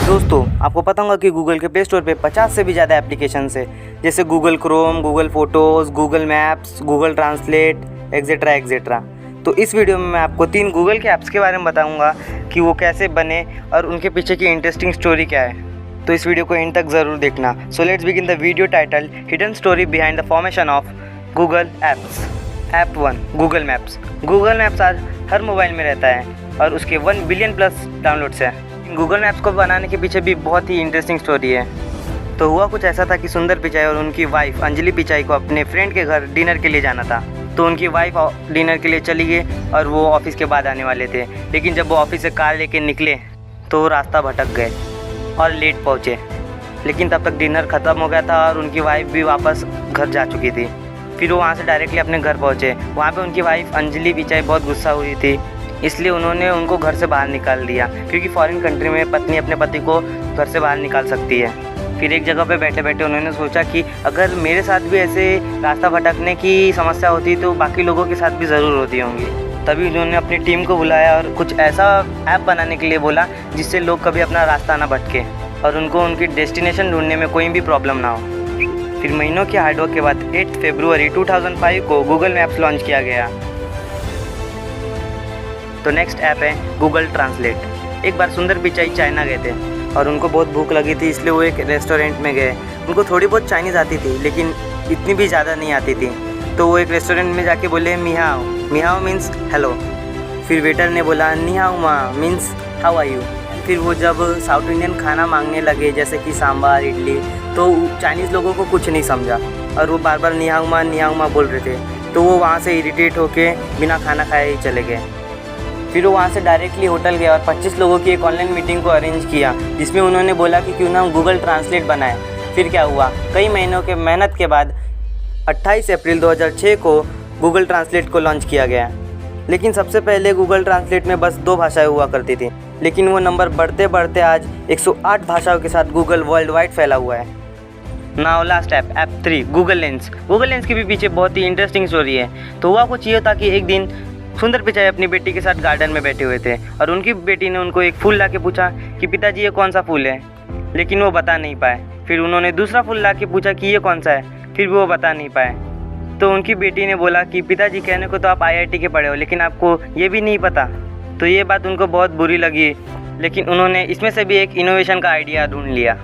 दोस्तों, आपको पता होगा कि गूगल के प्ले स्टोर पे 50 से भी ज़्यादा एप्लीकेशंस है, जैसे Google Chrome, Google photos, Google maps, Google translate, etcetera etcetera. तो इस वीडियो में मैं आपको 3 गूगल के ऐप्स के बारे में बताऊंगा कि वो कैसे बने और उनके पीछे की इंटरेस्टिंग स्टोरी क्या है। तो इस वीडियो को एंड तक ज़रूर देखना। So let's begin the video title hidden story behind the formation of Google apps. App 1 Google maps. Google maps आज हर मोबाइल में रहता है और उसके 1 बिलियन प्लस डाउनलोड्स हैं। गूगल मैप्स को बनाने के पीछे भी बहुत ही इंटरेस्टिंग स्टोरी है। तो हुआ कुछ ऐसा था कि सुंदर पिचाई और उनकी वाइफ अंजलि पिचाई को अपने फ्रेंड के घर डिनर के लिए जाना था। तो उनकी वाइफ डिनर के लिए चली गई और वो ऑफिस के बाद आने वाले थे। लेकिन जब वो ऑफिस से कार लेके निकले तो वो रास्ता भटक गए और लेट पहुँचे। लेकिन तब तक डिनर ख़त्म हो गया था और उनकी वाइफ भी वापस घर जा चुकी थी। फिर वो वहाँ से डायरेक्टली अपने घर पहुँचे। वहाँ पे उनकी वाइफ अंजलि पिचाई बहुत गुस्सा हुई थी, इसलिए उन्होंने उनको घर से बाहर निकाल दिया, क्योंकि फॉरेन कंट्री में पत्नी अपने पति को घर से बाहर निकाल सकती है। फिर एक जगह पे बैठे बैठे उन्होंने सोचा कि अगर मेरे साथ भी ऐसे रास्ता भटकने की समस्या होती तो बाकी लोगों के साथ भी ज़रूर होती होंगी। तभी उन्होंने अपनी टीम को बुलाया और कुछ ऐसा ऐप बनाने के लिए बोला जिससे लोग कभी अपना रास्ता ना भटके और उनको उनकी डेस्टिनेशन ढूंढने में कोई भी प्रॉब्लम ना हो। फिर महीनों के हार्डवर्क के बाद 8 फरवरी 2005 को गूगल मैप्स लॉन्च किया गया। तो नेक्स्ट ऐप है गूगल ट्रांसलेट। एक बार सुंदर पिचाई चाइना गए थे और उनको बहुत भूख लगी थी, इसलिए वो एक रेस्टोरेंट में गए। उनको थोड़ी बहुत चाइनीज़ आती थी लेकिन इतनी भी ज़्यादा नहीं आती थी। तो वो एक रेस्टोरेंट में जाके बोले मिहाओ। मिहाओ मीन्स हेलो। फिर वेटर ने बोला निहाओ मा मीन्स हाउ आर यू। फिर वो जब साउथ इंडियन खाना मांगने लगे जैसे कि सांभर इडली, तो चाइनीज़ लोगों को कुछ नहीं समझा और वो बार बार निहाओ मा बोल रहे थे। तो वो वहाँ से इरिटेट होके बिना खाना खाए ही चले गए। फिर वो वहाँ से डायरेक्टली होटल गया और 25 लोगों की एक ऑनलाइन मीटिंग को अरेंज किया, जिसमें उन्होंने बोला कि क्यों ना हम गूगल ट्रांसलेट बनाएं। फिर क्या हुआ, कई महीनों के मेहनत के बाद 28 अप्रैल 2006 को गूगल ट्रांसलेट को लॉन्च किया गया। लेकिन सबसे पहले गूगल ट्रांसलेट में बस 2 भाषाएं हुआ करती थी, लेकिन वो नंबर बढ़ते बढ़ते आज 108 भाषाओं के साथ गूगल वर्ल्ड वाइड फैला हुआ है। Now last app 3 Google lens. Google lens के भी पीछे बहुत ही इंटरेस्टिंग स्टोरी है। तो हुआ कुछ ये था कि एक दिन सुंदर पिचाई अपनी बेटी के साथ गार्डन में बैठे हुए थे और उनकी बेटी ने उनको एक फूल ला के पूछा कि पिताजी ये कौन सा फूल है, लेकिन वो बता नहीं पाए। फिर उन्होंने दूसरा फूल ला के पूछा कि ये कौन सा है, फिर भी वो बता नहीं पाए। तो उनकी बेटी ने बोला कि पिताजी कहने को तो आप IIT के पढ़े हो, लेकिन आपको ये भी नहीं पता। तो ये बात उनको बहुत बुरी लगी, लेकिन उन्होंने इसमें से भी एक इनोवेशन का आइडिया ढूंढ लिया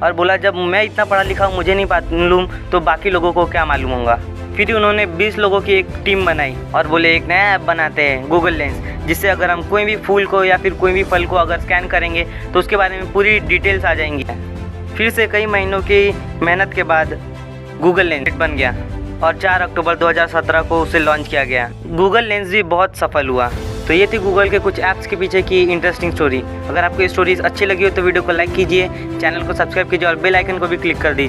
और बोला जब मैं इतना पढ़ा लिखा हूँ, मुझे नहीं मालूम तो बाकी लोगों को क्या मालूम होगा। फिर उन्होंने 20 लोगों की एक टीम बनाई और बोले एक नया ऐप बनाते हैं गूगल लेंस, जिससे अगर हम कोई भी फूल को या फिर कोई भी फल को अगर स्कैन करेंगे तो उसके बारे में पूरी डिटेल्स आ जाएंगी। फिर से कई महीनों की मेहनत के बाद गूगल लेंस बन गया और 4 अक्टूबर 2017 को उसे लॉन्च किया गया। गूगल लेंस भी बहुत सफल हुआ। तो ये थी गूगल के कुछ ऐप्स के पीछे की इंटरेस्टिंग स्टोरी। अगर आपको ये स्टोरीज अच्छी लगी हो तो वीडियो को लाइक कीजिए, चैनल को सब्सक्राइब कीजिए और बेल आइकन को भी क्लिक कर दीजिए।